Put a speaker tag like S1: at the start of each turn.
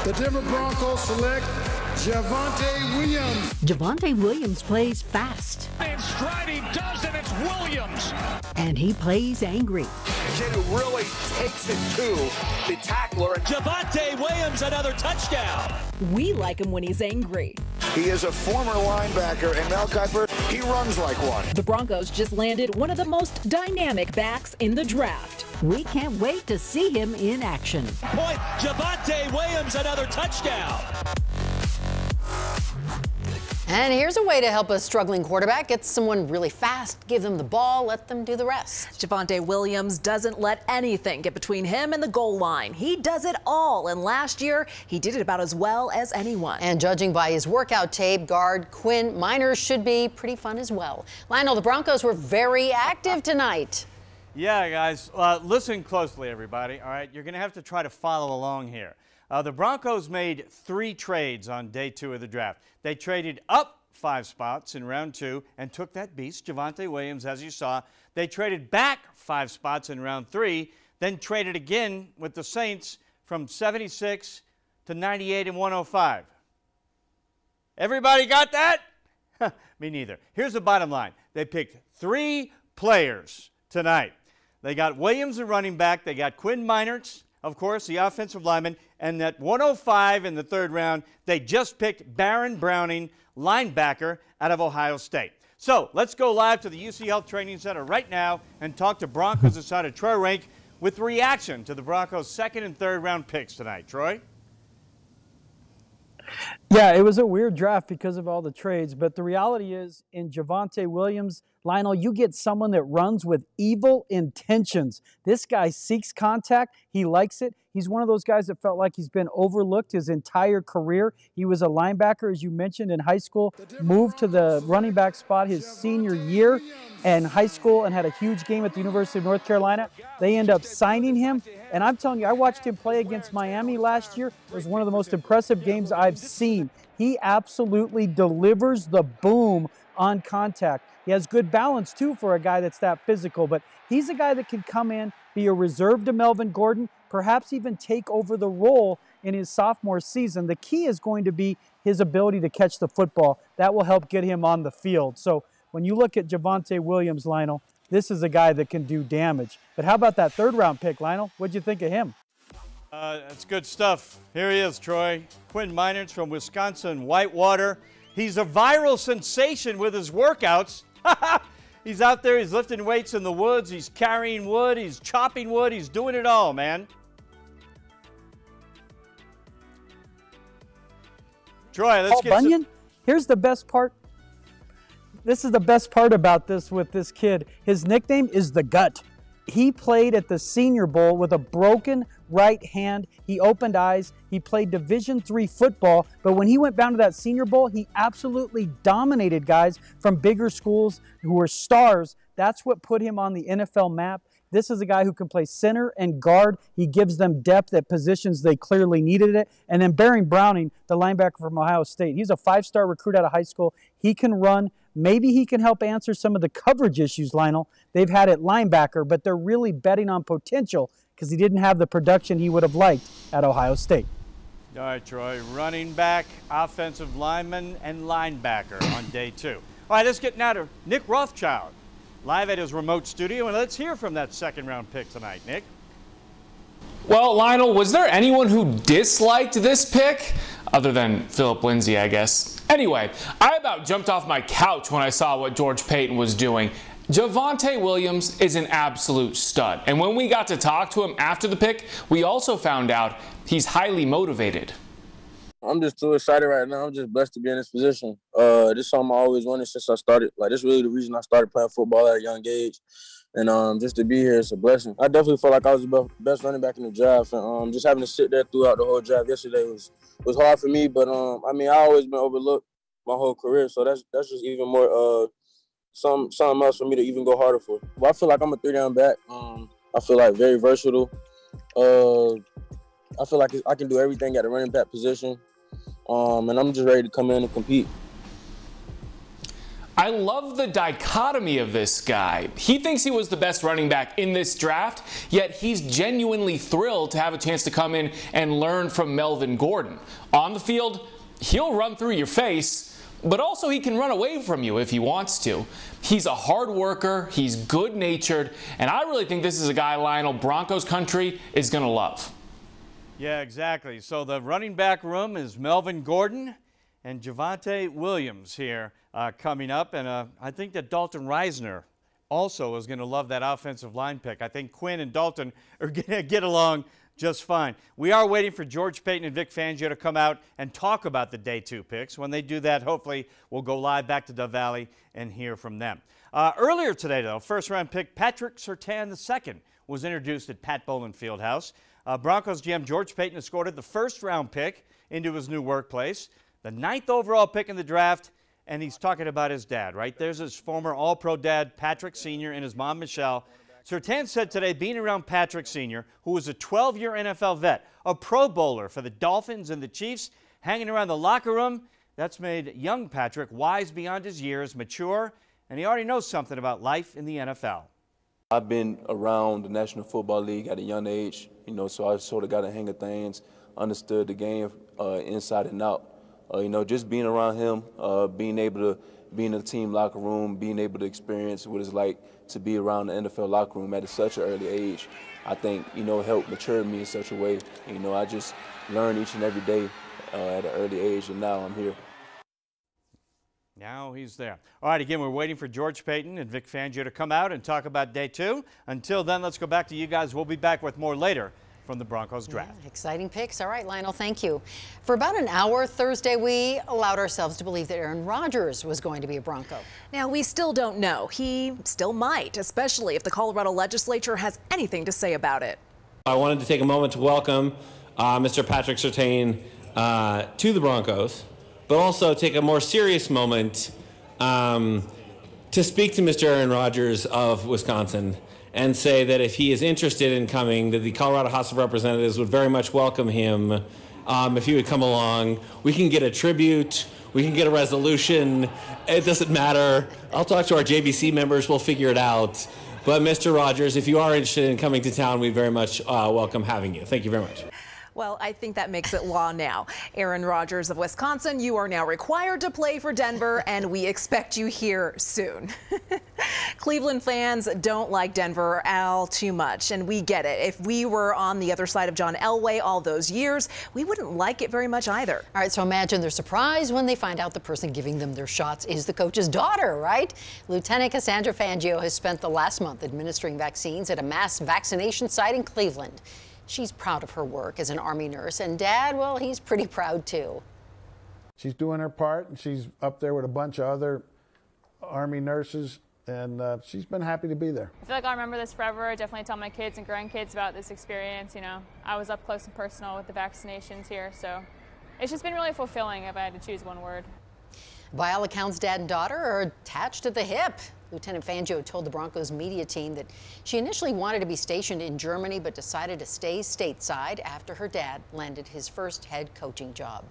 S1: The Denver Broncos select Javonte Williams.
S2: Javonte Williams plays fast.
S3: In stride, he does, and it's Williams.
S2: And he plays angry.
S4: A kid who really takes it to the tackler.
S3: Javonte Williams, another touchdown.
S5: We like him when he's angry.
S4: He is a former linebacker, and Mel Kiper, he runs like one.
S5: The Broncos just landed one of the most dynamic backs in the draft.
S2: We can't wait to see him in action.
S3: Point, Javonte Williams, another touchdown.
S6: And here's a way to help a struggling quarterback. Get someone really fast, give them the ball, let them do the rest.
S5: Javonte Williams doesn't let anything get between him and the goal line. He does it all, and last year he did it about as well as anyone.
S6: And judging by his workout tape, guard Quinn Miners should be pretty fun as well. Lionel, the Broncos were very active tonight.
S7: Yeah, guys, listen closely, everybody. All right, you're going to have to try to follow along here. The Broncos made 3 trades on day 2 of the draft. They traded up 5 spots in round 2 and took that beast, Javonte Williams, as you saw. They traded back 5 spots in round 3, then traded again with the Saints from 76 to 98 and 105. Everybody got that? Me neither. Here's the bottom line. They picked 3 players tonight. They got Williams, the running back. They got Quinn Miners, of course, the offensive lineman. And at 105 in the 3rd round, they just picked Baron Browning, linebacker out of Ohio State. So let's go live to the UC Health Training Center right now and talk to Broncos insider Troy Rank with reaction to the Broncos' 2nd and 3rd round picks tonight. Troy?
S8: Yeah, it was a weird draft because of all the trades, but the reality is in Javonte Williams, Lionel, you get someone that runs with evil intentions. This guy seeks contact. He likes it. He's one of those guys that felt like he's been overlooked his entire career. He was a linebacker, as you mentioned, in high school, moved to the running back spot his senior year in high school and had a huge game at the University of North Carolina. They end up signing him, and I'm telling you, I watched him play against Miami last year. It was one of the most impressive games I've seen. He absolutely delivers the boom on contact. He has good balance, too, for a guy that's that physical, but he's a guy that can come in, be a reserve to Melvin Gordon, perhaps even take over the role in his sophomore season. The key is going to be his ability to catch the football. That will help get him on the field. So when you look at Javonte Williams, Lionel, this is a guy that can do damage. But how about that 3rd round pick, Lionel? What'd you think of him?
S7: That's good stuff. Here he is, Troy. Quinn Miners from Wisconsin, Whitewater. He's a viral sensation with his workouts. He's out there, he's lifting weights in the woods, he's carrying wood, he's chopping wood, he's doing it all, man. Troy, let's
S8: Paul
S7: get
S8: Bunyan? Here's the best part. This is the best part about this with this kid. His nickname is the Gut. He played at the Senior Bowl with a broken right hand. He opened eyes. He played Division III football. But when he went down to that Senior Bowl, he absolutely dominated guys from bigger schools who were stars. That's what put him on the NFL map. This is a guy who can play center and guard. He gives them depth at positions they clearly needed it. And then Baron Browning, the linebacker from Ohio State. He's a 5-star recruit out of high school. He can run. Maybe he can help answer some of the coverage issues, Lionel, they've had at linebacker, but they're really betting on potential because he didn't have the production he would have liked at Ohio State.
S7: All right, Troy, running back, offensive lineman, and linebacker on day 2. All right, let's get now to Nick Rothschild, live at his remote studio, and let's hear from that 2nd round pick tonight. Nick?
S9: Well, Lionel, was there anyone who disliked this pick? Other than Philip Lindsay, I guess. Anyway, I about jumped off my couch when I saw what George Paton was doing. Javonte Williams is an absolute stud. And when we got to talk to him after the pick, we also found out he's highly motivated.
S10: I'm just too excited right now. I'm just blessed to be in this position. This is something I always wanted since I started. Like, this is really the reason I started playing football at a young age. And just to be here is a blessing. I definitely felt like I was the best running back in the draft. And just having to sit there throughout the whole draft yesterday was hard for me. But, I mean, I always been overlooked my whole career. So that's just even more something else for me to even go harder for. Well, I feel like I'm a 3-down back. I feel like very versatile. I feel like I can do everything at the running back position. And I'm just ready to come in and compete.
S9: I love the dichotomy of this guy. He thinks he was the best running back in this draft, yet he's genuinely thrilled to have a chance to come in and learn from Melvin Gordon. On the field, he'll run through your face, but also he can run away from you if he wants to. He's a hard worker, he's good-natured, and I really think this is a guy, Lionel, Broncos country is going to love.
S7: Yeah, exactly. So the running back room is Melvin Gordon and Javonte Williams here coming up. And I think that Dalton Reisner also is going to love that offensive line pick. I think Quinn and Dalton are going to get along just fine. We are waiting for George Paton and Vic Fangio to come out and talk about the day 2 picks. When they do that, hopefully we'll go live back to Dove Valley and hear from them. Earlier today, though, first-round pick Patrick Surtain II was introduced at Pat Bowlen Fieldhouse. Broncos GM George Paton escorted the first-round pick into his new workplace, the 9th overall pick in the draft, and he's talking about his dad, right? There's his former All-Pro dad, Patrick Sr., and his mom, Michelle. Surtain said today being around Patrick Sr., who was a 12-year NFL vet, a Pro Bowler for the Dolphins and the Chiefs, hanging around the locker room, that's made young Patrick wise beyond his years, mature, and he already knows something about life in the NFL.
S10: I've been around the National Football League at a young age, so I sort of got a hang of things, understood the game inside and out. Just being around him, being able to be in the team locker room, being able to experience what it's like to be around the NFL locker room at such an early age, I think, helped mature me in such a way. I just learn each and every day at an early age, and now I'm here.
S7: Now he's there. All right, again, we're waiting for George Paton and Vic Fangio to come out and talk about day 2. Until then, let's go back to you guys. We'll be back with more later from the Broncos draft.
S6: Yeah, exciting picks. All right, Lionel, thank you. For about an hour Thursday, we allowed ourselves to believe that Aaron Rodgers was going to be a Bronco.
S5: Now, we still don't know. He still might, especially if the Colorado legislature has anything to say about it.
S11: I wanted to take a moment to welcome Mr. Patrick Surtain to the Broncos, but also take a more serious moment to speak to Mr. Aaron Rodgers of Wisconsin and say that if he is interested in coming, that the Colorado House of Representatives would very much welcome him if he would come along. We can get a tribute. We can get a resolution. It doesn't matter. I'll talk to our JBC members. We'll figure it out. But Mr. Rodgers, if you are interested in coming to town, we very much welcome having you. Thank you very much.
S5: Well, I think that makes it law now. Aaron Rodgers of Wisconsin, you are now required to play for Denver, and we expect you here soon. Cleveland fans don't like Denver all too much, and we get it. If we were on the other side of John Elway all those years, we wouldn't like it very much either.
S6: All right, so imagine their surprise when they find out the person giving them their shots is the coach's daughter, right? Lieutenant Cassandra Fangio has spent the last month administering vaccines at a mass vaccination site in Cleveland. She's proud of her work as an Army nurse, and Dad, well, he's pretty proud too.
S12: She's doing her part, and she's up there with a bunch of other Army nurses, and she's been happy to be there.
S13: I feel like I'll remember this forever. I definitely tell my kids and grandkids about this experience. I was up close and personal with the vaccinations here, so it's just been really fulfilling if I had to choose one word.
S6: By all accounts, Dad and daughter are attached at the hip. Lieutenant Fangio told the Broncos media team that she initially wanted to be stationed in Germany, but decided to stay stateside after her dad landed his first head coaching job.